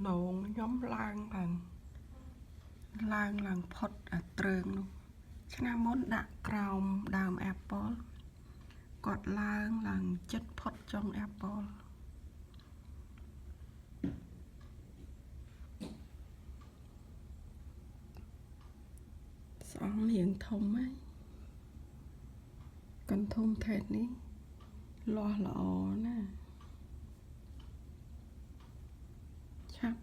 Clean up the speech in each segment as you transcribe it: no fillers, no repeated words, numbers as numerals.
นงnhóm làng phật à trường luôn chna món đã còng đàm apple cọt làng chất phật trong apple xong hiện thông ấy còn thông thẹt ní lo lọ nè chắp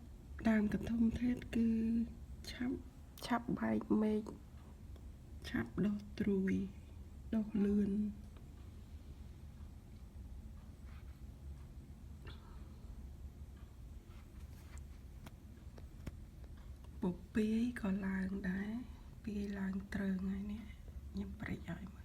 đàm còn thông thẹt cứ chắp bay mê chắp đo trùi đo lươn bộ pí có làng đá pí làng trơn này nè nhưng phải giỏi mà